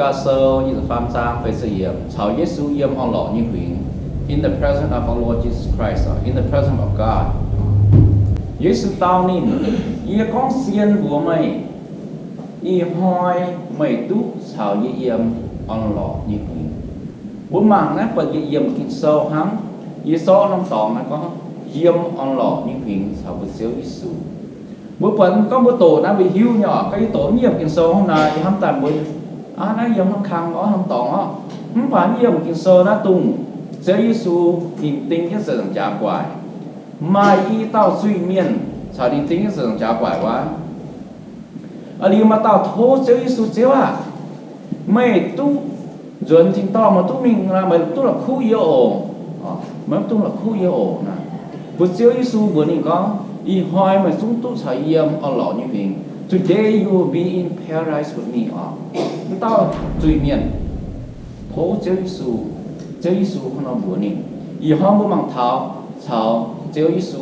ca sơ như phạm sang phải sự yếm chào Giêsu yếm on lọ như huyền in the presence of our Lord Jesus Christ in the presence of God Giêsu tao nín yếm con xiên bùa mày y hoi mày tú chào yếm on lọ như huyền bố màng nè bật yếm kinh sâu hắn y số năm tòng nó có yếm on lọ như huyền chào bữa xíu Giêsu bữa phần có bữa tổ nó bị hiu nhỏ cái tổ nhiệm kinh sâu hôm nay hâm tàn bữa nó yếm hâm khang nó hâm tòng nó không phải yếm kinh sâu nó tung xíu Giêsu nhìn tinh cái sự trả quải mà y tao suy miên sao đi tính cái sự trả quải quá ở đây mà tao thô xíu Giêsu xíu à mày tu dần chính to mà tu mình là mày tu là khu yêu ổ mà tu là khu yêu ổ nè bữa xíu Giêsu bữa này có y hỏi mà chúng tu sai yếm ở lọ như vậy today you will be in paradise with me tao tùy miền thố xíu Giêsu không nói bữa này y hỏi bữa mang tháo chào xíu Giêsu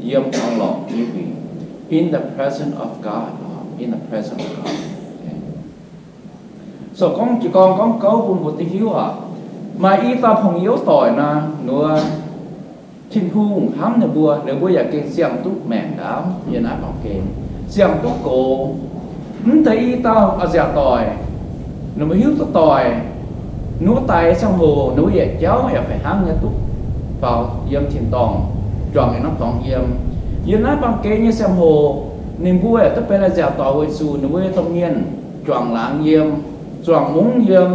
yếm ở lọ như vậy in the presence of God in the presence of God so con chỉ con câu buồn một tí hiếu mà y ta phong yếu tỏi na nữa thiên hùng hám nè bùa giờ cái xiang túc mèn đám như nãy bảo kê xiang túc cổ thấy y ta ở già tỏi nó mới hiếu tỏi nó tay sang hồ nó giờ cháu giờ phải hám nha túc vào yếm thiên tòng tròn cái nắp tòng yếm như nãy bảo kê như sang hồ nên bùa tất phải là già tỏi với su nó mới tông nhiên tròn láng yếm tròn muốn yếm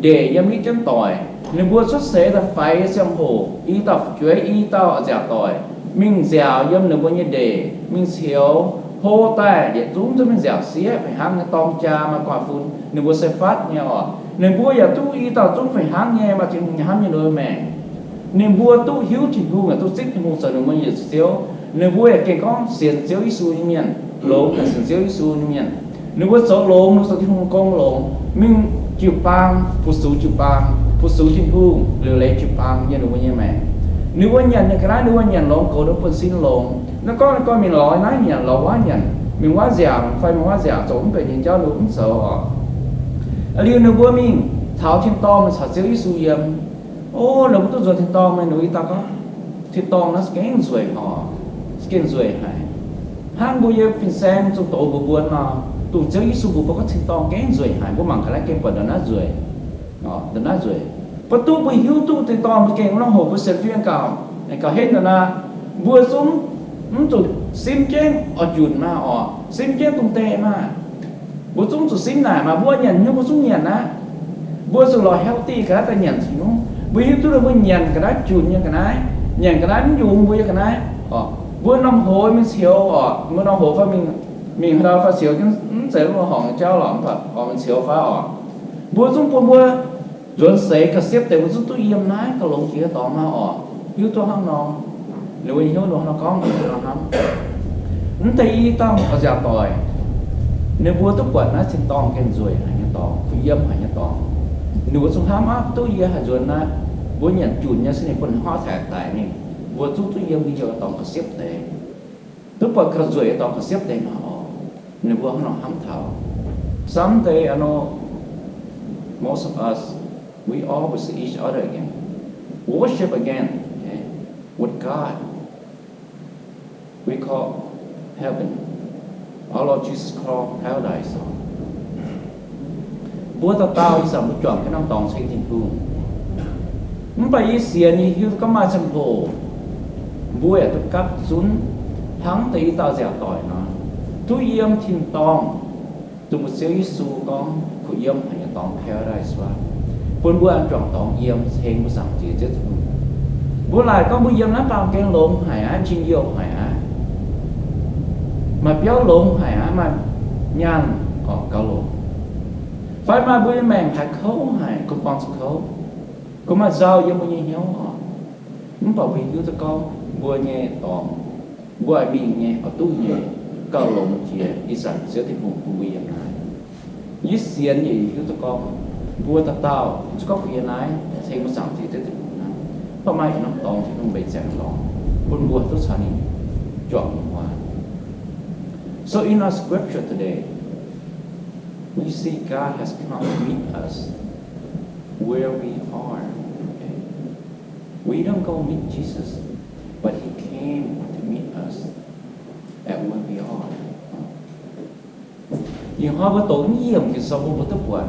để yếm ít chân tỏi nên bữa xuất xế là phải xem hồ y tập chuối y tao giả tỏi mình dẻo yếm nên bữa như để mình xíu hô tay để chúng cho mình dẻo xía phải hăng cái tông cha mà quả phun nên bữa sẽ phát nghe nên bữa giờ tu y tao chúng phải hăng nghe mà chỉ hăng như đôi mẹ nên bữa tu hiếu chỉ hu là tu xích thì một sợ được mấy giờ xíu nên bữa cái con xiên xíu Giêsu như miền lỗ là xiên xíu Giêsu như miền nên bữa số lỗ nó sẽ không con lỗ mình chịu băng phụ số chịu băng phụ số thiên thu lừa lấy chụp băng như đúng như mẹ nếu anh nhận cái đó nếu anh nhận lộn cổ đó phân xin lộn nó có mình nói nhận lộn quá nhận mình quá dẻo phải mình quá dẻo trốn về nhìn cho đúng sợ họ ở đây nếu bữa mình tháo thiên to mình sợ xíu Giêsu yếm ô nếu tôi rồi thiên to mình nói ta có thiên to nó cái rồi họ cái rồi hay hàng bữa giờ phim xem trong tổ bữa buồn mà tụi xíu Giêsu bữa có thiên to cái rồi hay bữa mang cái cái phần đó nó rồi đừng nói rồi, bắt tu bị hiu tu từ to một cái nó hồ bữa sinh viên cao, này cả hết rồi na, bữa xuống, tụi sim chén ở chuồn mà sim chén tung tệ mà, bữa xuống tụi sim này mà bữa nhận nhưng bữa xuống nhận á, bữa xuống loại healthy cái ta nhận gì nó, bữa hiu tu là bữa nhận cái đó chuồn như cái này, nhận cái đó dùng bữa cái này, bữa năm hồi mình xíu bữa năm hồi phải mình đâu phải xíu chứ sẽ là họ trao lỏng thật, mình xíu phải bữa xuống bữa rồi sẽ cái xếp để bữa xuống tôi yếm nái cái lồng kia tỏ mà hiếu tôi hăng nó nếu hiếu nó có người nó hăng nó thấy tao ở già tỏi nếu bữa tôi quật nó xin tòng cái rồi hay nhá tòng tôi yếm hay nhá tòng nếu bữa xuống hám áp tôi yếm hay rồi na bữa nhận chuồn nhá xin quân hóa thẻ tại này bữa xuống tôi yếm bây giờ tòng cái xếp để tôi quật cái rồi tòng cái xếp để nó nếu bữa nó hăng thảo someday I know most of us, we all will see each other again. Worship again, okay, with God. We call heaven. Our Lord Jesus called paradise. Bữa tao đi sắm chọn cái năm tòng xây thiên cung. Không phải xiên như hiu có mà chân hồ. Bữa tôi cắt xuống thắng tới tao dẻo tỏi nó. Tôi yếm thiên tòng. Tôi một xíu Giêsu con của yếm hay tòng paradise wa. Buồn bữa ăn chọn tòng yếm xem bữa sáng chỉ chết. Bữa lại có bữa yếm nó bao cái lồng hải á chinh yêu hải á. Mà béo lồng hải á mà nhàn cao lồng. Phải mà bữa mèn hải khấu hải cũng bằng sự khấu. Cũng mà giao yếm bữa như nhau họ. Muốn bảo vì yêu cho con bữa nhẹ tòng. Bữa ai bị nhẹ ở tu nhẹ. Cao lồng chia ý sản sẽ thì vùng của bây giờ này ý xiên gì yếu tố con vua ta tao chứ có quyền này xây một sản thì tới từ này hôm nay nó tòng thì nó bị chèn lỏng buồn buồn tốt sản chọn hoa. So in our scripture today You see, God has come to meet us where we are. Okay? We don't go meet Jesus, but He came to meet us at where we are. ยิ่งหาว่าตัวเยี่ยมกินสมบูรณ์ทุกวัน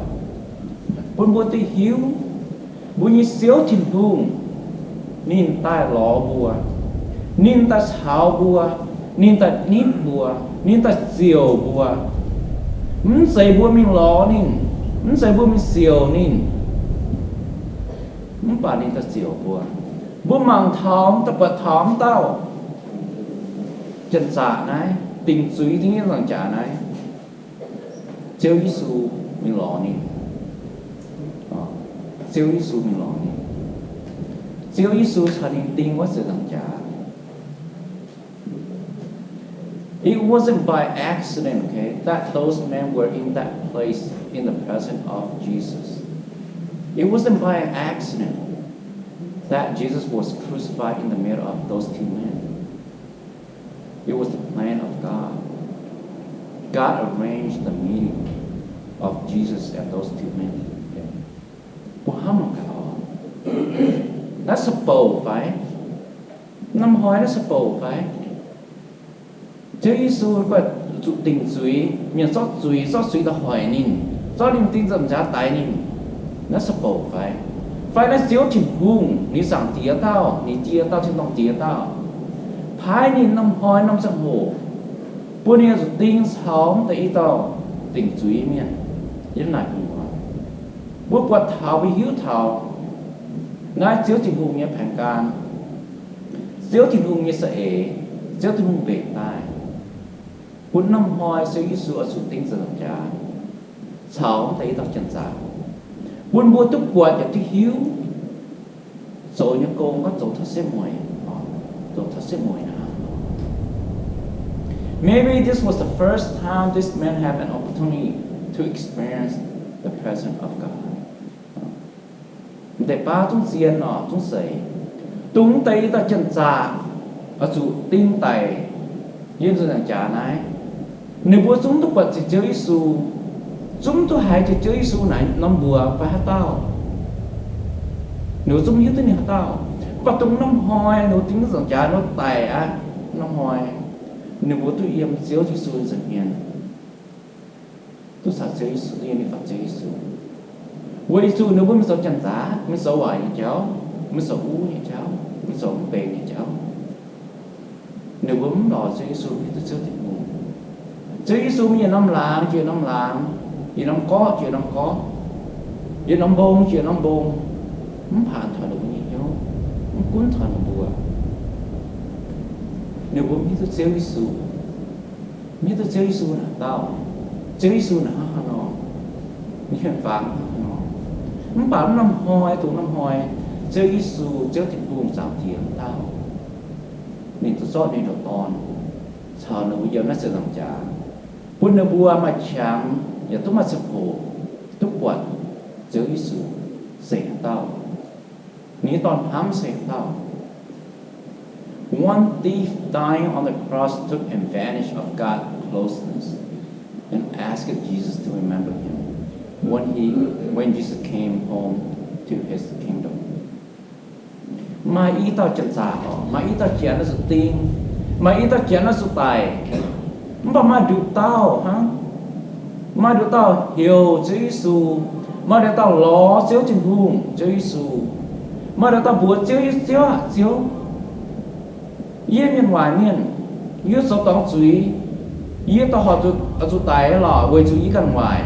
บนบัวที่หิวบุญเสียวถิ่นทุ่งนินใต้หล่อบัวนินใต้เช้าบัวนินใต้นิดบัวนินใต้เสียวบัวมันใส่บัวมีหล่อนิ่งมันใส่บัวมีเสียวนิ่งมันป่านินใต้เสียวบัวบัวมังท้องตะปะท้องเต้าจันจ่าไหนติ่งสุยที่นี่หลังจ่าไหนChúa Giêsu mình lọ nè, Chúa Giêsu mình lọ nè, Chúa Giêsu thành tiên quá sự đằng trả. It wasn't by accident, okay, that those men were in that place in the presence of Jesus. It wasn't by accident that Jesus was crucified in the middle of those two men. It was the plan of God. God arranged the meeting of Jesus and those two men. That's a bold fight. Năm hỏi that's a bold fight. Chúa Giêsu có tình suy, miền xót suy ta hỏi nín, xót niềm tin dầm giá tài nín. That's a bold fight. Fight là xíu chỉnh hung, níสั่งtía tao, ní tía tao trên tông tía tao. Phái nín năm hỏi năm sang hồ. Bữa nay rồi tinh sáu tại tao tình suy miền, yên lại cùng họ. Bữa quạt thảo bị hiếu thảo, ngay xíu chỉnh hung nhé phản can, xíu chỉnh hung nhé sợ xíu chỉnh hung về tai. Bữa năm hỏi xíu Giêsu ở sự tinh dần trả, sáu tại tao chân giả. Buôn bua tức quạt cho tí hiếu, rồi những con có chỗ thật xếp mùi, chỗ thật xếp mùi nào. Maybe this was the first time this man had an opportunity to experience the presence of God. Để ba chúng xiên nó chúng sấy, chúng tay ta chân giả, ở chủ tin tài, yên rồi rằng trả này. Nếu bữa chúng tôi bật chỉ chơi Giêsu, chúng tôi hãy chỉ chơi Giêsu này năm bùa phải hát tao. Nếu chúng như thế này hát tao, và chúng năm hoài nếu tính rằng trả nó tài á năm hoài. Nếu bố tôi im xíu Giêsu dần miền, tôi sẽ chơi Giêsu yên đi phật chơi Giêsu. Với Giêsu nếu bố mình sống chân giá, mình sống hoài như cháu, mình sống u như cháu, mình sống bền như cháu. Nếu bố mình đòi chơi Giêsu thì tôi chưa thích ngủ. Chơi Giêsu như năm làng, chuyện năm làng, chuyện năm có, chuyện năm có, chuyện năm bông, chuyện năm bông, không phản thoại được như nhau, không cuốn thoại được bùa. Nếu bố biết tôi chơi Giêsu, biết tôi chơi Giêsu là tao, chơi Giêsu là hắn nó, những hiện vàng hắn nó, không bảo năm hoài, tụ năm hoài, chơi Giêsu, chơi thịt buồn giảm thiệt tao, nên tôi cho nên được toàn, sau này bây giờ nó sẽ làm trả, buôn nó bùa mà chẳng, giờ tôi mà sập hồ, tôi quật, chơi Giêsu, sẽ tao, ní toàn hám sẽ tao. One thief dying on the cross took advantage of God's closeness and asked Jesus to remember him when Jesus came home to his kingdom. Mà ý tao chân giả họ, mà ý tao chén là sự tin, mà ý tao chén là sự tài. Mà được tao hả? Mà được tao hiểu Chúa Giêsu, mà được tao lo xíu trên hùng Chúa Giêsu, mà được tao buộc xíu. Yên miền ngoài miền, yên số tông chuối, yên tao họ tụi tài là với chuối gần ngoài.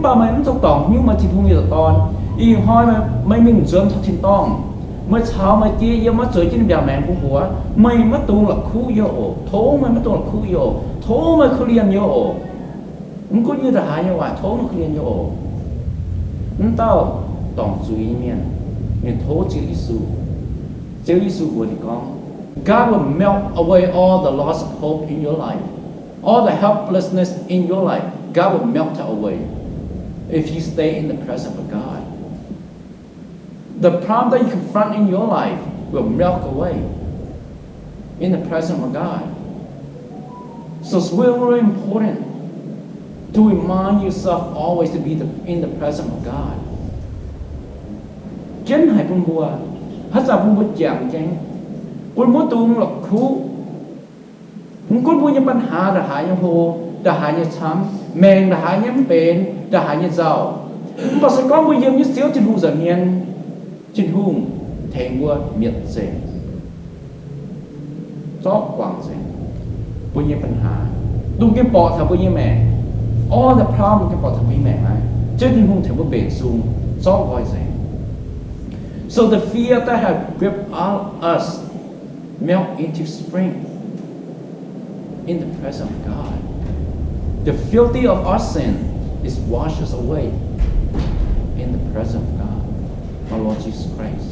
Bà mày cũng số tông nhưng mà chỉ không nhiều con, y hỏi mày mình chuẩn thật chính tông, mày cháo mày chia yên mất chuối trên bề mẹ của bố, mày mất tung là khu yêu, thố mày mất tung là khu yêu, thố mày khu liền yêu, không có như là hai như vậy, thố mày khu liền yêu, tao tông chuối miền thố chữ Giêsu của thì con. God will melt away all the loss of hope in your life. All the helplessness in your life, God will melt it away if you stay in the presence of God. The problem that you confront in your life will melt away in the presence of God. So it's really, really important to remind yourself always to be in the presence of God. Chính hãy buông bùa, hết ra buông bùa chạm chén, buông bùa tung lọc khu, buông cốt buông nhữngปัญหาđãหายยังโหđãหายยังช้ำแมงđãหายยังเป็นđãหายยังเจ้าบอกสักก้อนบุญเยี่ยมยิ่งเสียวจินหูจะเนียนจินหูแทงบัวเมียดเสงซอกกวางเสงบุญเยี่ยมปัญหาดูแกปอดทำบุญเยี่ยมแม่ all the problem แกปอดทำบุญแม่ไหมเจ้าจินหูแทงบัวเบรซูงซอกไว้เสง so the fear that have gripped us melt into spring in the presence of God. The filthy of our sin is washed away in the presence of God, our Lord Jesus Christ.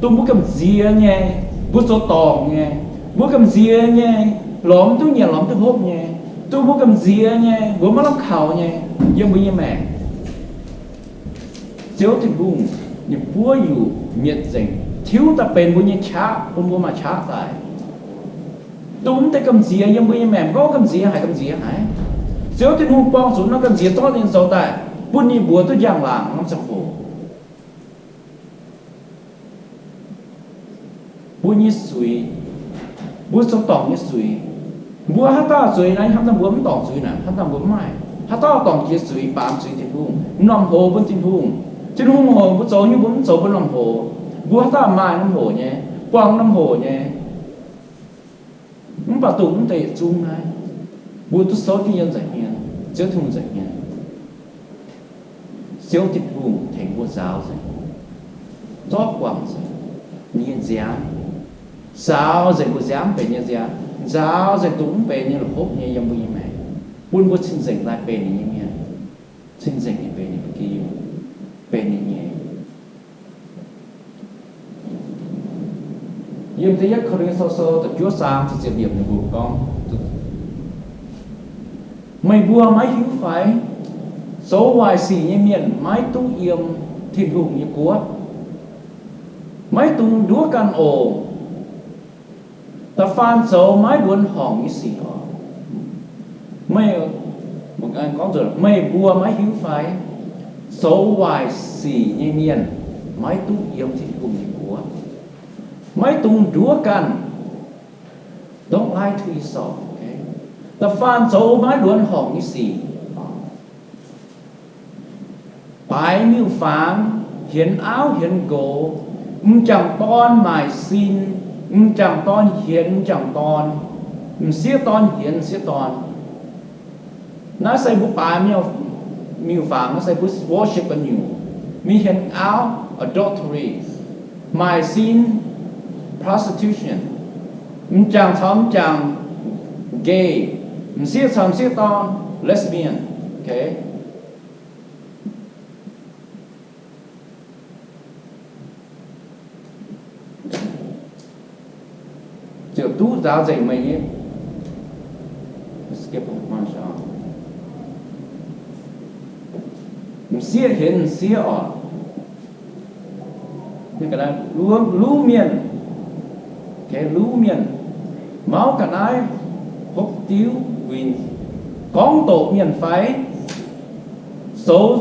Tôi muốn cầm dìa nhé, muốn số tòng nhé, muốn cầm dìa nhé, lõm tôi nhẹ lõm tôi hốt nhé, tôi muốn cầm dìa nhé, muốn mất lắm khảo nhé, nhưng bây giờ mẹ, chiếu thì buông, nhưng búa dù miệt dình, thiếu ta bền búa như chá, búa mà chá tại. Tôi muốn tay cầm dìa nhưng bây giờ mẹ có cầm dìa hay cầm dìa hả? Chiếu thì hùng bong xuống nó cầm dìa to lên sau tại, búa như búa tôi giang làng nó sẽ khổ. Búa như suy, búa sống tỏng như suy, búa hát ta suy này, hát ta búa không tỏng suy này, hát ta búa mai, hát ta tỏng chia suy, bám suy trên hùng, nằm hồ bên trên hùng hồ búa dấu như búa dấu bên nằm hồ, búa hát ta mai nằm hồ nhé, quang nằm hồ nhé, không bảo tụ không tệ chung này, búa tôi xấu thì nhân giải hiền, chiếu thùng giải hiền, chiếu thịt hùng thành búa giáo rồi, gió quang rồi, nhiên giám. Sao dạy của giám về như giám, giáo dạy túng về như là hốt như yếm bùi mẹ, buôn bút xin dạy lại về như nhé, xin dạy về như kia, về như nhé. Yếm thứ nhất khởi lên sâu sâu, Chúa sang thì sẽ điểm được buộc con. Mày bùa máy hữu phải, số hoài xỉ như miền, máy tu yếm thịt hùng như cua, máy tung đúa can ổ. Ta phan dấu mái đuôn hỏng như xì họ. Mày một anh có rồi mày bùa mái hữu phái dấu hoài xì như miền mái tu yếm thì cùng như của mái tung đúa can. Don't lie to yourself, okay? Ta phan dấu mái đuôn hỏng như xì bái miêu phán hiến áo hiến gỗ chẳng con mài xin chẳng ton hiến chẳng ton xía ton hiến xía ton nó sẽ bút bài miêu phàm nó sẽ bút worship ở nhiều mi hiến áo adultery mài xin prostitution chẳng thấm chẳng gay xía thấm xía ton lesbian, okay? Chỉ tú giáo dạy mày nhé. Skip one shot. Xía hiện xía ở. Như cái này lú miền. Cái lú miền. Máu cả ai hốc tiếu vì con tổ miền phái số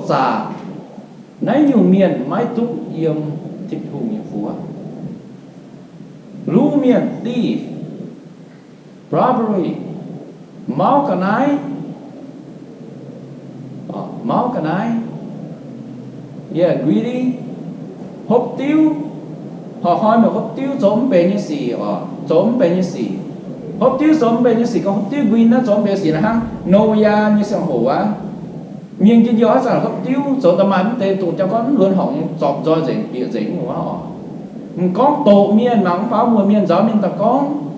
xà nãy nhiều miền mái túc yếm thịt hùng như phúa. Lú miền thief, robbery, máu cả nái, yeah, greedy, hộp tiêu, họ hỏi mà hộp tiêu giống bề như gì, giống bề như gì, hộp tiêu giống bề như gì, còn hộp tiêu green nó giống bề gì là hăng, nô ya như sang hồ á, miền trên gió rằng hộp tiêu giống tầm ăn tên tụi cho con luôn họ như chọc roi dễ địa dễ của họ. Có tổ miền nắng pháo mùa miền gió miền ta con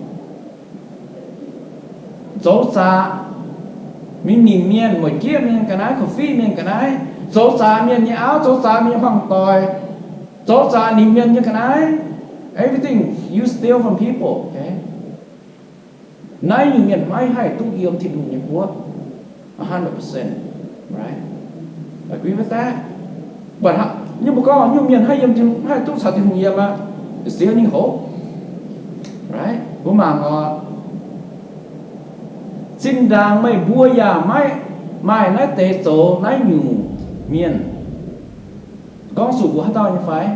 dấu xa mình nhìn miền mỗi kia miền cái này coffee miền cái này dấu xa miền như áo dấu xa miền hoàng tòi dấu xa nhìn miền như cái này everything you steal from people, okay? Nay như miền mai hay tu yếm thì đủ như quốc 100%, right? Agree with that? But nhưng mà có nhiều miền hay yếm thì hay tu sao thì không yếm mà still any hope, right? Bố mà ngọ xin đàng mày bua ya mai nãy tê số nãy nhủ miền con sủ của tao như phải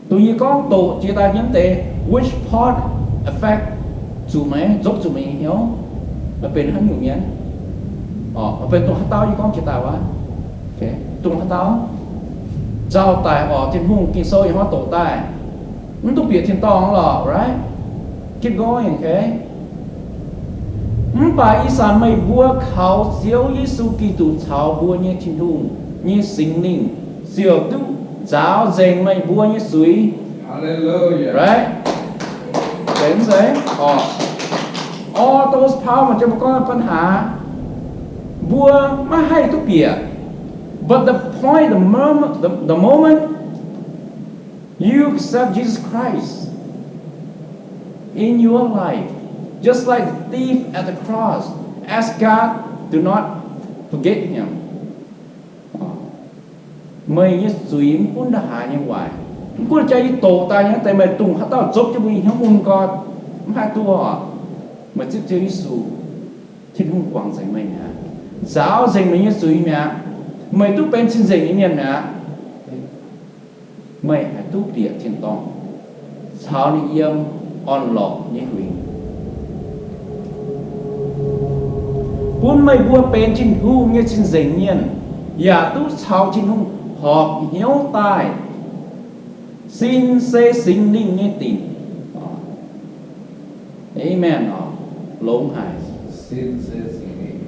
tụi như con tổ chỉ ta nhấn tê which part affect chủ mày giúp chủ mày hiểu là bên hắn nhủ miền bên tụi tao như con chỉ tao á tụi tao giao tài thiên hùng kỳ sâu như hóa tổ tài nó tụi biệt thiên tòng lọ right keep going okay bà Isa mày bua khảo diệu Giêsu Kitô chào bua như thiên hùng như sinh linh diệu tu giáo dành mày bua như suy Hallelujah. right đến đấy all those power mà cho một con phân hạ bua mà hay tụi biệt but the point the moment you accept Jesus Christ in your life, just like the thief at the cross, ask God do not forget him. Mày như suy cũng đã hạ như vậy. Cũng chạy tổ ta nhé, tại mày tung hát tao chốt cho mình không muốn con, hai tua mà tiếp theo Giêsu thì không quảng dạy mày nè. Giáo dạy mày như suy nè, mày tu bên xin dạy như nè. Mày hãy tu địa thiên tông, sao đi yếm on lọ như hủy. Bốn mày bua bên trên hưu như trên dành nhiên, ya tu sao trên hưu họp hiếu tài, xin xê sinh linh như tìm. Amen. Lông hài. Xin xê sinh linh.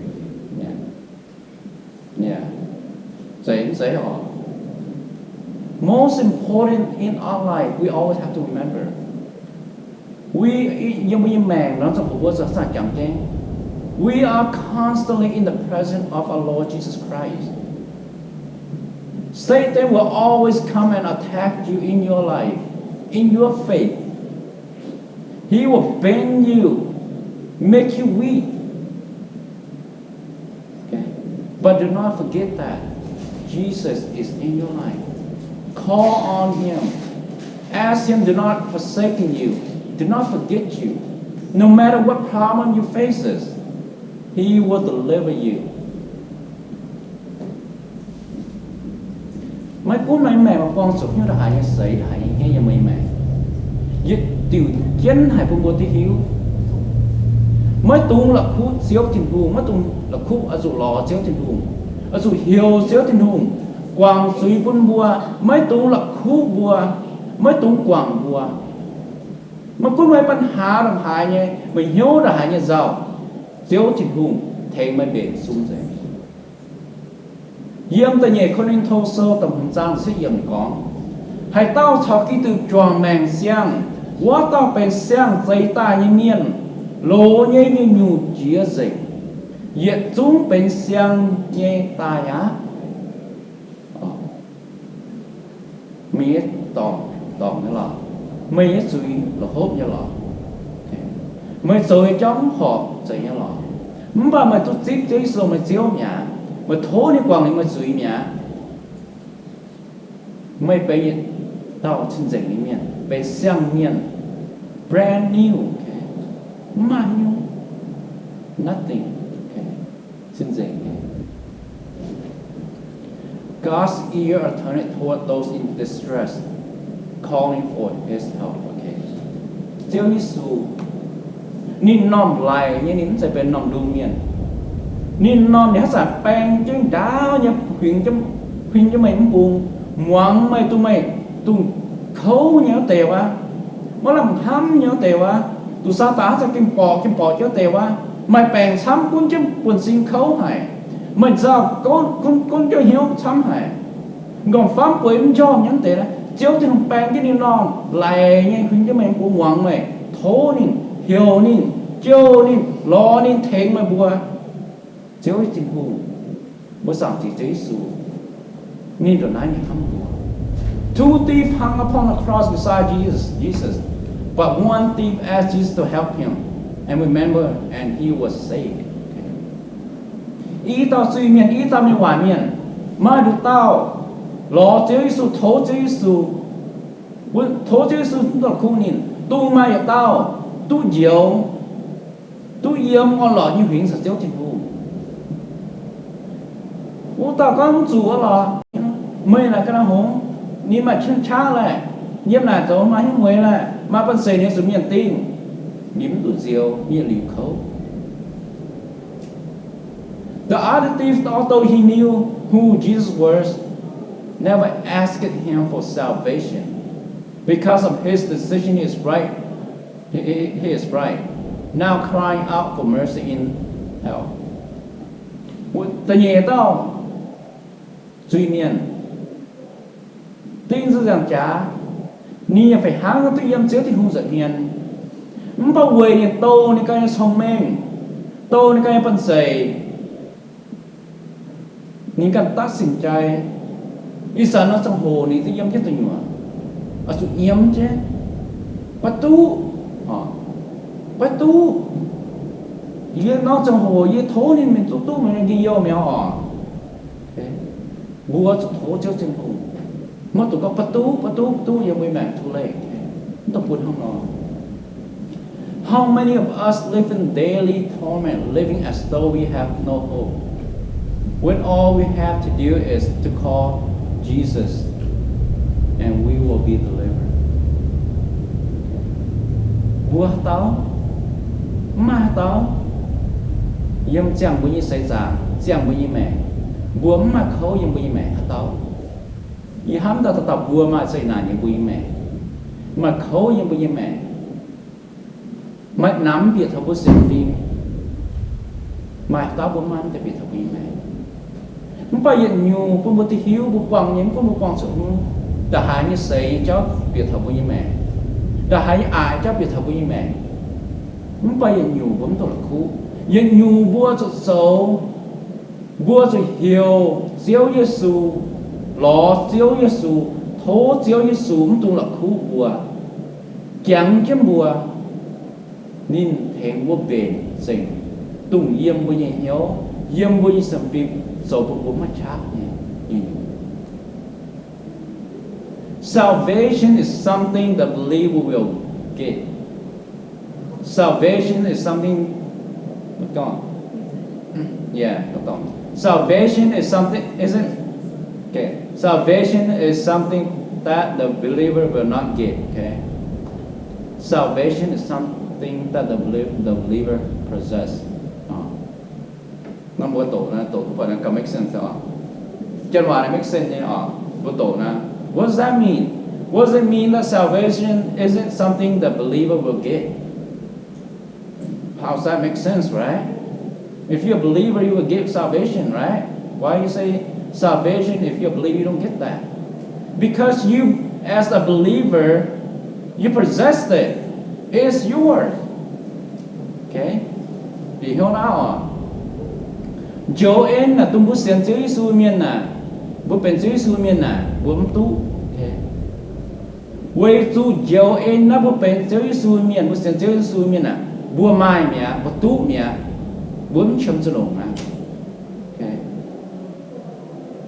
Yeah. Say most important in our life, we always have to remember. We are constantly in the presence of our Lord Jesus Christ. Satan will always come and attack you in your life, in your faith. He will bend you, make you weak. Okay? But do not forget that Jesus is in your life. Call on him. Ask him to not forsake you. Do not forget you. No matter what problem you faces, he will deliver you. Mấy cú mày mẹ mà con sụp như là hại như sấy hại như nghe mày mẹ. Giết tiêu chân hại phong bố tí hiếu. Mấy tung là khu xíu thiên hùng, mấy tung là khu ở dụ lò xíu thiên hùng, ở dụ hiếu xíu thiên hùng. Quảng suy vun bùa, mấy tung là khu bùa, mấy tung quảng bùa. Mà cũng mấyปัญหาlàm hại nhé, mình hiếu là hại như giàu, xíu thiên hùng, thầy mới bền xuống dậy. Yếm ta nhẹ con nên thâu sơ tầm hình giang sẽ yếm con. Hãy tao chào ký từ tròn màng xiang, quá tao bền xiang dây ta như miên, lô nhé như nhù chía dậy. Yết chúng bền xiang nhé ta á. Mía tòng như là mía suy là hốt như là mía rồi chống họp dậy như là mà mày tu tiếp chế số mày chiếu nhà mày thố đi quăng đi mày suy nhà mày bây giờ tao chân dậy đi miền bây sang miền brand new man new nothing chân dậy God's ear are turned toward those in distress, calling for His help. Okay. Chúa Giêsu, nín nom lại như nín sẽ bên nom đu miền. Nín nom để sát bèn chân đá nhập khuyên cho mày buồn, ngoan mày tu khấu nhớ tèo á, mới làm thắm nhớ tèo á, tu sa tá cho kim bò cho tèo á, mày bèn sắm cuốn chứ buồn xin khấu hại. Mình sao con cho hiếu chăm hại còn pháp với mình cho nhắn tệ là chiếu thì không bèn cái niềm non lại nghe khuyên cho mình của hoàng mày thố nín hiểu nín chiếu nín lo nín thèn mày bùa chiếu thì tình hùng bữa sáng thì chế su nín rồi nãy không bùa two thieves hung upon a cross beside Jesus but one thief asked Jesus to help him and remember and he was saved. Ý tao suy miền ý tao miền hòa miền mà được tao lo chế Giêsu thố chế Giêsu thố chế Giêsu cũng là khu nín tu mai tao tu diệu tu yếm on lọ như huyễn sa chiếu thiên hùng u ta con chủ ở lọ mày là cái nào hùng ni mà chân cha lại nhiễm là chỗ mà những người là mà vẫn xây nên sự miền tinh niệm tu diệu như liu khẩu. The other thief, although he knew who Jesus was, never asked him for salvation because of his decision. He is right. He is right. Now crying out for mercy in hell. Tự nhiên tao duy miền tin rằng cha ni phải hang tự yếm chiếu thì không giận hiền bao quê ni tô ni cái sông men tô ni cái phân sầy ni cần tác sinh trai ý sản nó trong hồ ni tự yếm chết tự nhua ở chỗ yếm chứ bắt tu ý nó trong hồ ý thố ni mình tu mình đi vô mèo họ bùa chỗ thố chiếu trên hồ mất tụi có bắt tuยังไม่แม่ทุเรศต้องพูดห้องนอน How many of us live in daily torment, living as though we have no hope, when all we have to do is to call Jesus, and we will be delivered. Bùa tao, ma tao, yếm chẳng bùi như xảy ra, chẳng bùi như mẹ, bùa mà khâu yếm bùi như mẹ tao. Ý hám ta tập bùa mà xây nà những bùi mẹ mà khấu những bùi mẹ mà nắm biệt thảo bùi sinh phim mà ta bùa mà ta biệt thảo bùi mẹ mình phải nhận nhu bùi bùi hiếu bùi quăng những bùi quăng sự nhu đã hãy như xây cho biệt thảo bùi mẹ đã hãy ai cho biệt thảo bùi mẹ mình phải nhận nhu bùi tôi là khu nhận nhu bùa cho xấu bùa cho hiếu diếu Giê-xu lọ chiếu Giê-xu thố chiếu Giê-xu cũng tu là khu bùa chẳng chém bùa nên thế vô bền sinh tùng yếm với nhẹ hiếu yếm với sầm phim dầu bùa mắt chát nhé. Salvation is something the believer will get. Salvation is something Salvation is something isn't okay. Salvation is something that the believer will not get. Okay. Salvation is something that the believer possess. Nó bữa tổ na tổ của nó make sense không? Chân hòa này make sense nhé. Bữa tổ na. What does that mean? What does it mean that salvation isn't something the believer will get? How does that make sense, right? If you're a believer, you will get salvation, right? Why you say salvation if you believe you don't get that? Because you, as a believer, you possess it. It's yours. Okay? Vì hiểu nào? Joel là tung bút sen chữ Giê-xu miền nà, bút bên chữ Giê-xu miền nà, bút tu. Okay. Vậy tu Joel là bút bên chữ Giê-xu miền, bút sen chữ Giê-xu miền nà, bút mai miền, bút tu miền, bút chấm chữ lồng nà.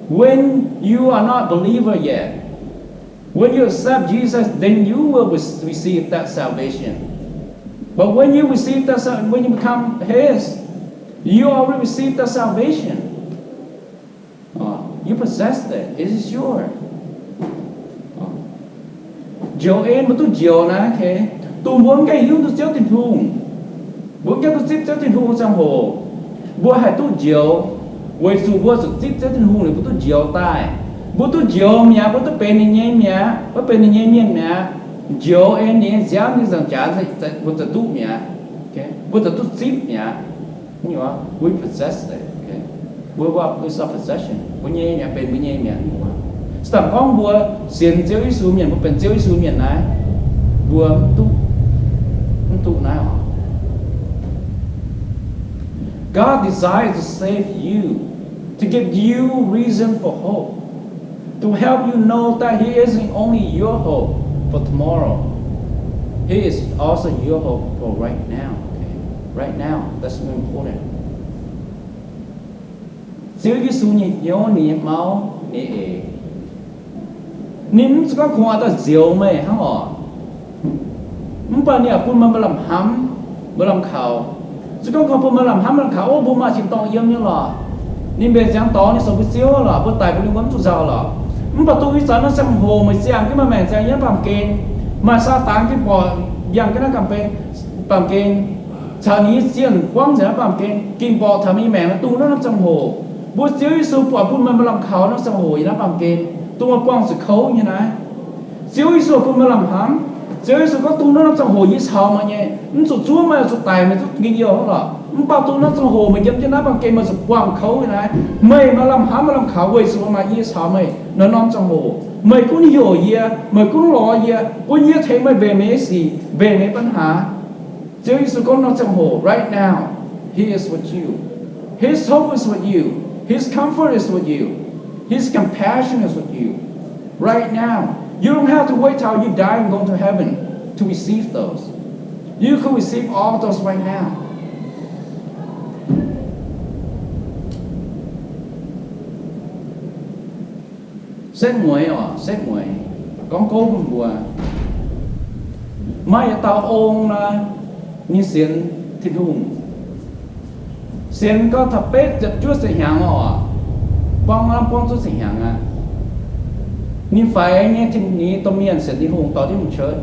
When you are not a believer yet, when you accept Jesus, then you will receive that salvation. But when you receive that, when you become His, you already received that salvation. You possess it. It is yours. Joel mà tôi chiều na, okay? Tôi muốn cái hiếu tôi chiếu tiền hùng, muốn cái tôi chiếu tiền hùng trong hồ, bữa hai tôi chiều. Vậy dù bố sự tích chất hùng này bố tôi chiều tai bố tôi chiều mẹ bố tôi bên nhé mẹ bố bên nhé mẹ chiều em nhé giáo như rằng trả bố tôi tu mẹ bố tôi tu ship mẹ như vậy we possess it bố bố possession bố nhé mẹ bên bố nhé mẹ sẵn con bố xiên chiếu Giê-xu miền bố bên chiếu Giê-xu miền này bố tu này hả? God desires to save you, to give you reason for hope, to help you know that He isn't only your hope for tomorrow. He is also your hope for right now. Okay? Right now, that's more important. Chiếu Giê-xu nhớ nhẹ máu nhẹ nín có khoa ta diệu mày hả họ? Mình bảo nhẹ cũng mà làm hám, mà làm khảo. chứ con không phải làm ham làm khảo ô bố mà chỉ tòng yếm như là nên bây giờ tỏ nên số bút xíu là bút tài của liên quan chủ giàu là mình bảo tôi nói nó xem hồ mình xem cái mà mẹ xem nhớ bằng kênh mà sa tán cái bò yang cái nó cầm pe bằng kênh chào ní xiên quăng ra bằng kênh kim bò thà mi mẹ nó tu nó trong hồ bút xíu số bò bút mà làm khảo nó trong hồ nó bằng kênh tu mà quăng sự khấu như này xíu số bút mà làm hám xíu số có tu nó trong hồ như sao mà nhé nó sụt chúa mà sụt tài mà sụt kinh nhiều không là nó bao tu nó trong hồ mình dám cho nó bằng kênh mà sụt quăng khấu như này mày mà làm hám mà làm khảo vậy số mà như sao mày nó non trong hồ mày cũng hiểu gì mày cũng lo gì có nhiều thấy mày về mấy gì về mấy vấn hạ Chúa Giêsu có nó trong hồ right now He is with you His hope is with you His comfort is with you His compassion is with you right now you don't have to wait till you die and go to heaven to receive those you can receive all those right now xét muội con cố buồn bùa mai tao ôn là như xiên thịt hùng xiên có thập bét chật chúa sẽ hàng bong chúa sẽ hàng nên phải nghe thịt ní tôm miên xiên thịt hùng tao đi một chơi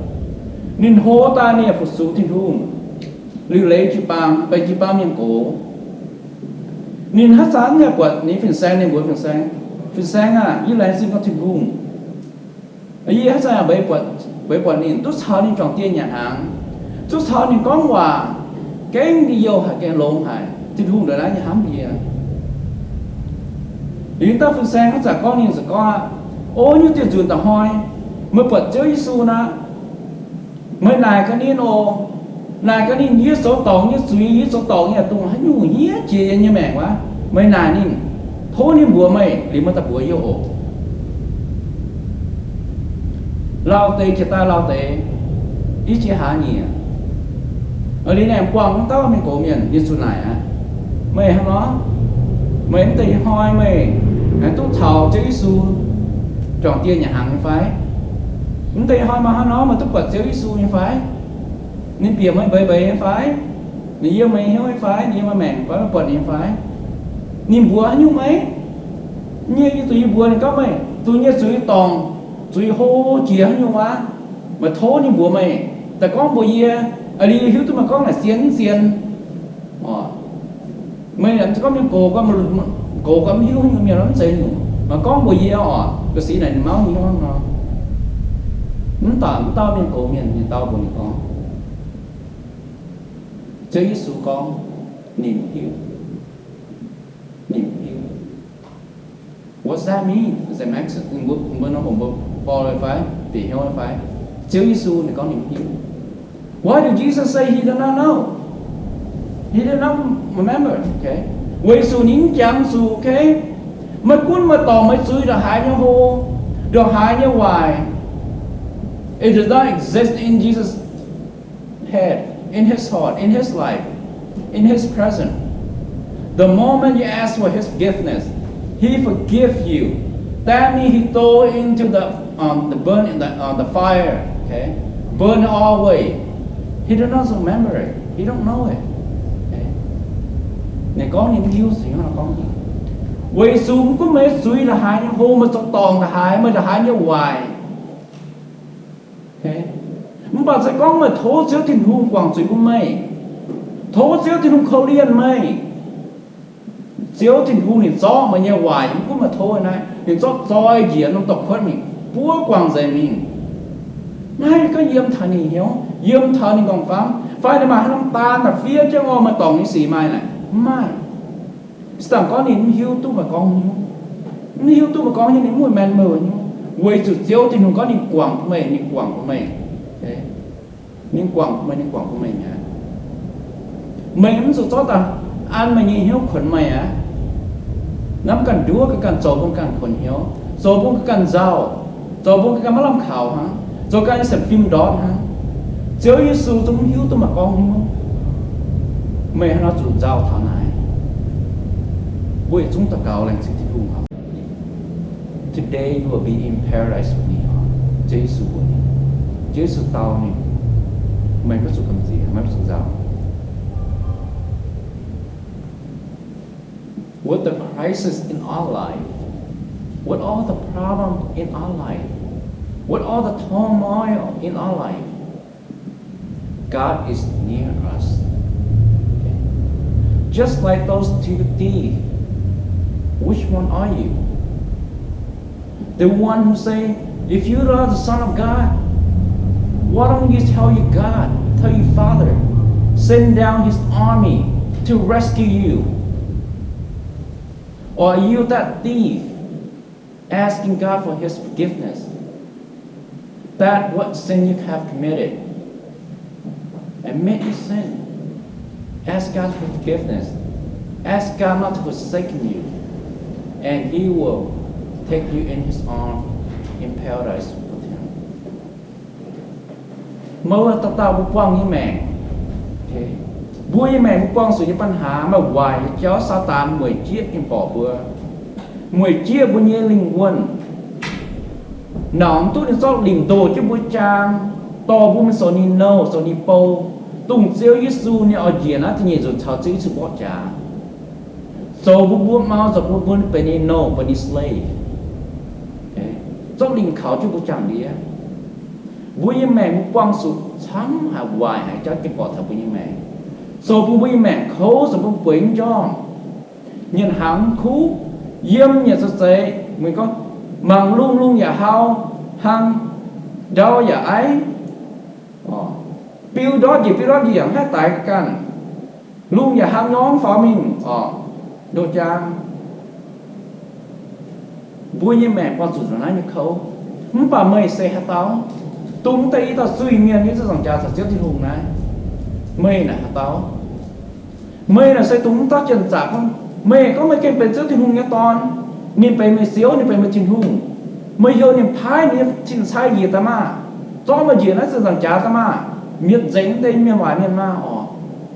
nên hố ta nè phục sự thịt hùng lưu lấy chữ bang bay chữ bang miên cổ nên hát sáng nghe quật ní phiền sang nên buổi phiền sang như là xin có thịt hùng ấy hát sáng bởi quật ní tốt sao nên chọn tiền nhà hàng tốt sao nên có quà cái đi vô hay cái lộn hay thịt hùng để lại nhà hám gì những ta phiền sang hát sáng có nên sẽ có ô như tiền dùn ta hoi mới quật Chúa Giêsu na mới này cái ní ô này cái ní nhớ số tòng nhớ suy nhớ số tòng nhớ tung hết nhu nhớ chia như mẹ quá mới này nín thố nín bùa mày liền mới tập bùa yêu ổ lao tê chỉ ta lao tê ý chỉ há nhỉ ở đây này quăng tao mình cổ miền như xuân này mày không nó mày tê hoi mày tôi thầu Chúa Giêsu chọn tiền nhà hàng phải mình tê hoi mà nó mà tôi bật Chúa Giêsu như phải nên việc mới bậy phải nên yêu mày hiếu phải nhưng mà mẹ phải bật như phải niềm bùa như mấy như tụi bùa này có mày tụi như tụi tòng tụi hô chia như quá mà thố niềm bùa màyแต่có bùa gì ở đi hiếu tụi mà có là xiên mày làm có miếng cổ có một cổ có hiếu như miếng lắm gì mà có bùa gì cái sĩ này máu như nó tao miếng cổ miếng tao bùa có Chúa Giêsu có niềm hiếu. What's that mean? Does that make sense? Nó không Paul phải, thì hiểu phải. Chúa Giêsu này có niềm hiếu. Why did Jesus say he did not know? He did not remember. Okay. Vì sự nín chẳng sự okay. Mà cuốn mà tỏ mấy suy là hại nhau hồ, được hại nhau hoài. It does not exist in Jesus' head. In his heart, in his life, in his presence. The moment you ask for his forgiveness, he forgives you. That means he throw into the burn in the fire, okay? Burn it all away. He does not remember it. He don't know it. Okay? Này có niềm hiếu gì nó có gì? Vì xuống có mấy suy là hai nhau hô mà trong toàn là hai nhau hoài. Okay? Mình bảo sẽ có mà thố chiếu thịnh hùng quảng suy của mày thố chiếu thịnh hùng khâu điên mày chiếu thịnh hùng thì gió mà nhiều hoài cũng mà thôi này thì gió ai gì nó tộc khuất mình búa quảng dày mình này có yếm thà này hiểu yếm thà này còn phám phải để mà năm ta là phía chứ ngô mà tổng những xì mai này mai chẳng có niềm hiếu tu mà con hiếu tu mà con như này mùi men mờ như quay sự chiếu thịnh hùng có niềm quảng của mày những quảng của mình hả mình cũng sự tốt à ăn mà nhìn hiếu khuẩn mày nắm cần đúa cái cần dầu cũng cần khuẩn hiếu dầu cũng cần giàu dầu cũng cần mắt làm khảo hả dầu cần xem phim đó hả Chúa Giêsu tôi hiếu tôi mà con hiếu mày nó chủ giàu thảo này buổi chúng ta cầu lành sự thích hùng hả today you will be in paradise with me Chúa Giêsu Chúa Giêsu tao này mày có sự cầm gì mày có sự giàu crisis in our life, with all the problem in our life, with all the turmoil in our life, God is near us. Okay? Just like those two thieves, which one are you? The one who say, if you are the Son of God, why don't you tell your God, tell your Father, send down His army to rescue you? Or are you that thief asking God for His forgiveness? That what sin you have committed. Admit your sin. Ask God for forgiveness. Ask God not to forsake you. And He will take you in His arms in paradise with Him. เมื่อตาบุกว้างยี่แมงบุยแมงบุกว้างสุดปัญหามาไหวเจ้าซาตานมวยเจี๊ยอินปอบัวมวยเจี๊ยบุญเยลิงวนหนองตู้ในซอกลิงโตจะบุจางต่อบุมันโซนิโนโซนิโปตุงเซียวยิสูเนี่ยเอาเจียนะที่เนี่ยจนชาวจีสุบอจาโซบุบุเมาโซบุบุเป็นอินโนเป็นอิสเลย์ซอกลิงเขาจะบุจางเดียบุยแมงบุกว้างสุดช้ำหาวายหายเจ้าจะปอดทับบุยแมงโซบุบุยแมงเขาสมบูรณ์เปล่งจ้องยันหางคูเยี่ยมเนี่ยสเสยเหมือนก็มังลุงลุงอย่าเฮาหังเดาอย่าไอปิวดอดกี่ปิวดอดกี่อย่างให้ตายกันลุงอย่าหังน้องฝามิงโดจางบุยแมงความสุดนั้นเนี่ยเขามันป่าเมย์เซฮะเต้าตุ้งตีต่อสุยเมียนี้จะสั่งจ่าสักเจ้าที่หงนะเมย์น่ะฮะเต้าเมย์น่ะใส่ตุ้งต่อเจนจากเมย์ก็ไม่เก่งเป็นเจ้าที่หงเนี่ยตอนนี่ไปไม่เสียวนี่ไปไม่ชินหุ่งไม่โยนนี่พายนี่ชินใช้เหยียดตามาจ้อมาเหยียดนั่นจะสั่งจ่าตามาเมียเจ๋งได้เมียหวานเมียมา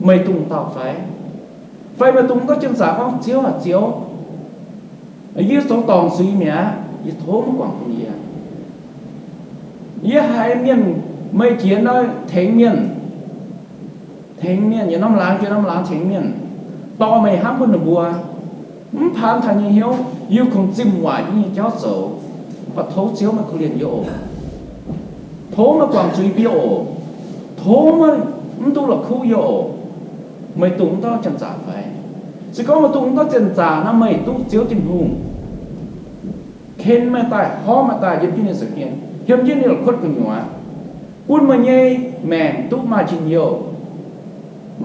ไม่ตุ้งต่อไฟมาตุ้งก็เจนจากเขาเจียวอ่ะเจียวยืดสองตองสุยเมียยืดโถมกว่างคนเดียวยืดหายเมียนไม่เขียนได้เถงเมียนอย่าน้ำล้างเถงเมียนต่อไม่ห้ามคนหนึ่งบัวผ่านทางยังเหี้ยวยูคงจิ้มหวานยี่เจ้าโสพอโถเจียวมาคุเรียนโยโถมากวางจุยเปียวโถมันตู้หลักคู่โยไม่ตุ้งต้องจันจ่าไปสิก็มาตุ้งต้องจันจ่านะไม่ตุ้งเจียวจิ้มหุ่งเข็นมาตายห่อมาตายยับยี่ในสเกียนยับยี่ในหลักคดกันอยู่อ่ะปุ่นมาเย่แมงตุ้งมาจินโย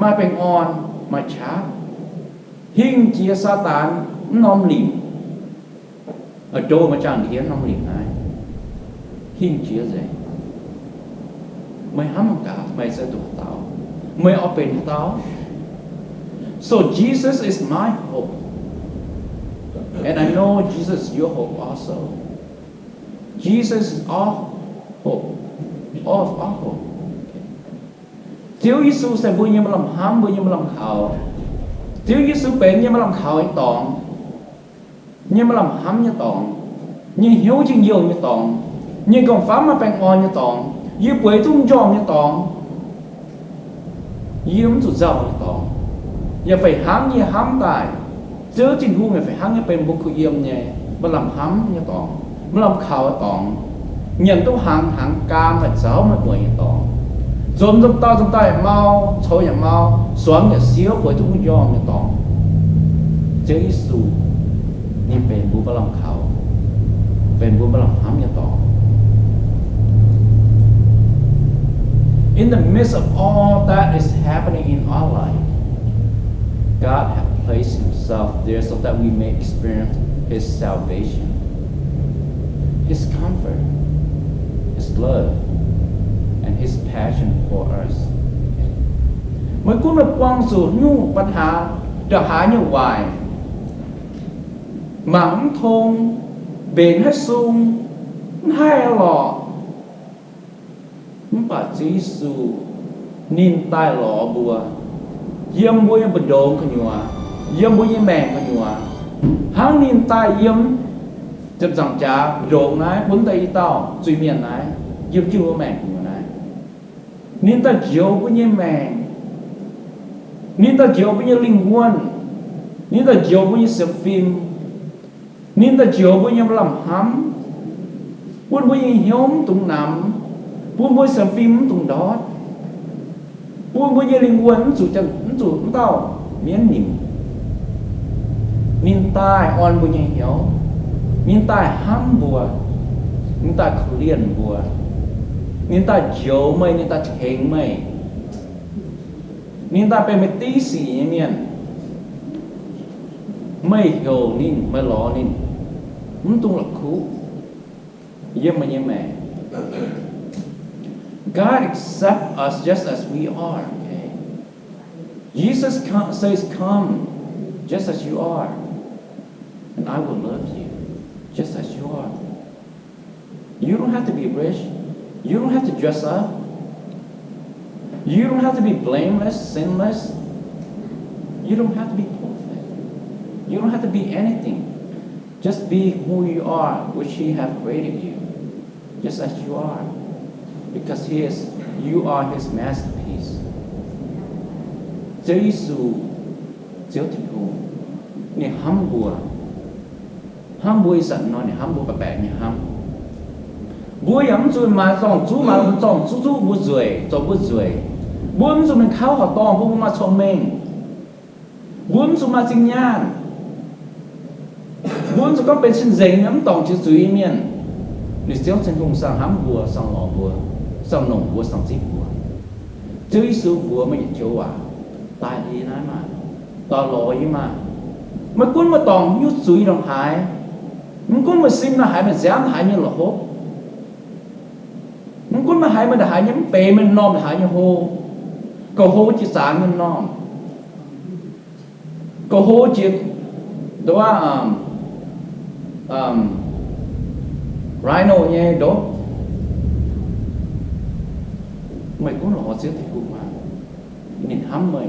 มาเป็นออนมาช้าหิ้งเจียซาตานน้อมหลิงโจมาจังเทียนน้อมหลิงไงหิ้งเจียเจไม่ห้ามกาไม่เสด็จเต้าไม่เอาเป็นเต้า so Jesus is my hope and I know Jesus is your hope also Jesus is our hope all of our hope Chúa Giêsu sẽ vui như mà làm hám vui như mà làm khảo Chúa Giêsu bệnh như mà làm khảo anh tọn như mà làm hám như tọn như hiếu chừng nhiều như tọn như còn pháp mà bệnh ngon như tọn như quế tung tròn như tọn như ấm rụt rào như tọn giờ phải hám như hám tài Chúa trình hôn phải hám như bệnh bốc khử yếm như mà làm hám như tọn mà làm khảo như tọn nhận tốt hàng ca mà giáo mà đuổi như tọn dồn trong tay mau thôi nhà mau xoắn nhà xíu với tung do nhà tòng Chúa Giêsu niเป็นผู้บำเขาเป็นผู้บำหามnhà tòng In the midst of all that is happening in our life God has placed Himself there so that we may experience His salvation His comfort His love and His passion for us เมื่อคุณมาปองสู่นู่ปัญหาจะหาอยู่วายหมังทงเบนให้ซุงให้หล่อมันป่าจีสูนินตายหล่อบัวเยี่ยมบัวยังบดโดงกันอยู่เยี่ยมบัวยังแมงกันอยู่หางนินตายเยี่ยมจะสั่งจ่าโดงนายบุญตายเต้าจุยเมียนนายเยี่ยมชื่อว่าแมงอยู่Nên ta chiếu với như mẹ Nên ta chiếu với như linh quân Nên ta chiếu với như xem phim nín ta chiều bữa nhâm làm hắm buôn bữa nhóm tung nằm buôn bữa xem phim tung đó buôn bữa linh quân chủ chân chủ tao miễn niệm nín tai on bữa hiếu nín tai hắm bùa nín tai liền bùa nín tai chiều mày nín tai chèn mày nín taiเป็นtíสีเนี่ยไม่เหี่ยวนิ่งไม่ล้อนิ่งมันตรงหลักคู่เยี่ยมมาเยี่ยมแม่ God accepts us just as we are. Okay? Jesus says, "Come, just as you are, and I will love you, just as you are." You don't have to be rich. You don't have to dress up. You don't have to be blameless, sinless. You don't have to be perfect. You don't have to be anything. Just be who you are, which He has created you, just as you are, because you are His masterpiece. Chúa Giêsu, Chúa Thiên父, nè hăm bùa sẵn nói nè hăm bùa bẹ nè hăm. Bùa yếm chui mà trong chú mà trong chú bùa rưỡi, cho bùa rưỡi. Bùa chúng mình khao họ to bùa mà cho mình. Bùa chúng mà sinh nhàn. Bùa chúng có bên trên giấy nắm tổng chữ dưới miền. Để xéo trên vùng sang hăm bùa, sang lò bùa, sang nồng bùa, sang chích bùa. Chúa Giêsu bùa mà nhận chúa à. Tai đi nói mà. Ta lò ý mà. Mà cuốn mà tổng như dưới đồng hải. Mà cuốn mà xin là hải mà dám hải như là hốt. Mà cuốn mà hải mà đã hải nhắm bề mình nòm là hải như hô. Cầu hô chỉ sáng mình nòm. Cầu hô chỉ đó rhino nhé đó. Mày cũng lọ xíu thì cũng mà. Nhìn hăm mày.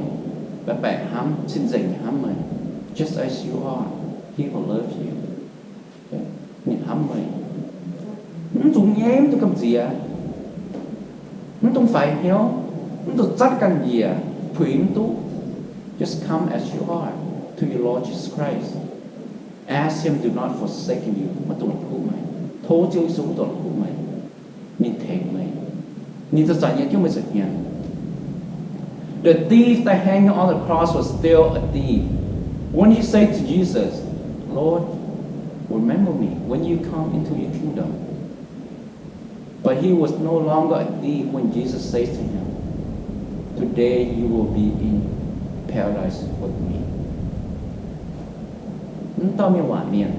Bà bẹ hăm, xin dành hăm mày. Just as you are, He will love you. Okay. Nhìn hăm mày. Nó dùng nghe em tôi cầm gì à? Nó không phải hiểu. Nó tôi chắc cần gì à? Phuyến tú. Just come as you are to your Lord Jesus Christ. Ask Him do not forsake you. Mà tôi là khu mày. Thố chơi xuống tôi là khu mày. Nhìn thèm mày. Nhìn tôi giải nhận cho mày giật nhận. The thief that hanging on the cross was still a thief. When he said to Jesus, Lord, remember me when you come into your kingdom. But he was no longer a thief when Jesus says to him, today you will be in paradise with me. Chúng ta miền hòa miền,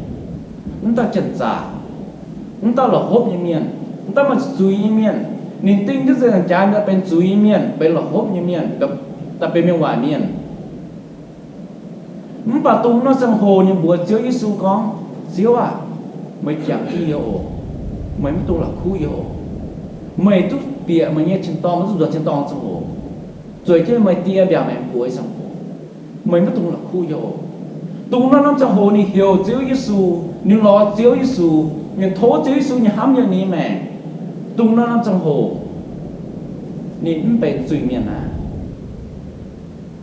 chúng ta trần giả, chúng ta là hốp như miền, chúng ta mà chú ý miền. Nên tin tức rằng cha đãเป็นchú ý miền,เป็นlà hốp như miền, taเป็นmiền hòa miền. Bà tung nó sang hồ như bùa Chúa Giêsu con xíu à. Mày chẳng đi yêu ổ. Mày mới tung là khu yêu ổ. Mày túc bịa mà nghe chân to. Mà rút trên to sang hồ. Rồi chứ mày tia bịa mày bùa sang hồ. Mày mới tung là khu yêu ổ. Tung nó nằm sang hồ ni hiểu Chúa Giêsu. Ni lo Chúa Giêsu. Nhưng thố Chúa Giêsu như hám như ní mẹ. Tung nó nằm sang hồ. Ni cũng bị chui miền à.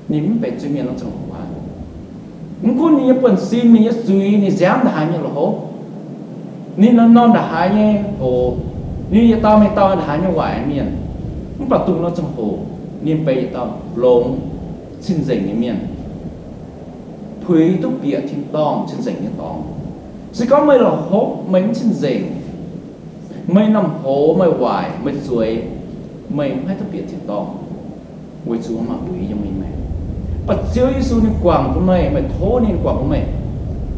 Ni cũng bị chui miền nó sang hồ. Ngũ ni bận xin ni suy ni dám đã như là hố, ni non đã hai như hồ, ni tao mày tao đã hai như hoài miền, ngũ bắt tung nó trong hồ, ni bây tao lồng xin dành như miền, thuế túc bịa thiên tòng xin dành như tòng, sẽ có mấy là hố mấy xin dành, mấy năm hồ mấy hoài mấy suối, mấy hai túc bịa thiên tòng, với chúa mà quý cho mình mày. But Chúa Giêsu nên quảng của mày, mày thố nên quảng của mày,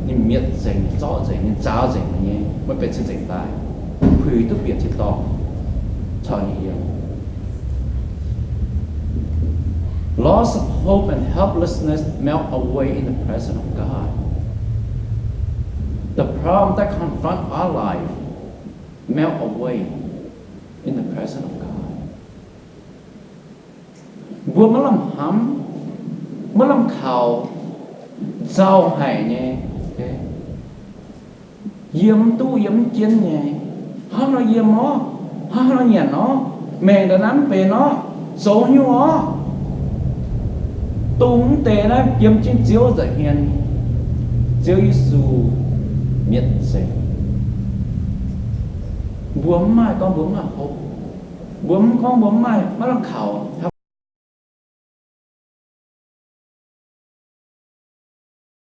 nên miệt dành, rõ dành, nên giáo dành mà nhé, mày phải xin dành tài, quỳ tức biệt thì to, cho như hiểu. Loss of hope and helplessness melt away in the presence of God. The problem that confront our life melt away in the presence of God. Vừa mới làm hắm, mới làm khảo giao hải nhé, yếm tu yếm chiến nhé, họ nó yếm nó, họ nó nhẹ nó, mẹ đã nắm về nó, số như nó, tung tề nó yếm chiến chiếu dạy hiền, Chúa Giêsu miết sẽ bướm mai con bướm mà hộp bướm con bướm mai mà làm khảo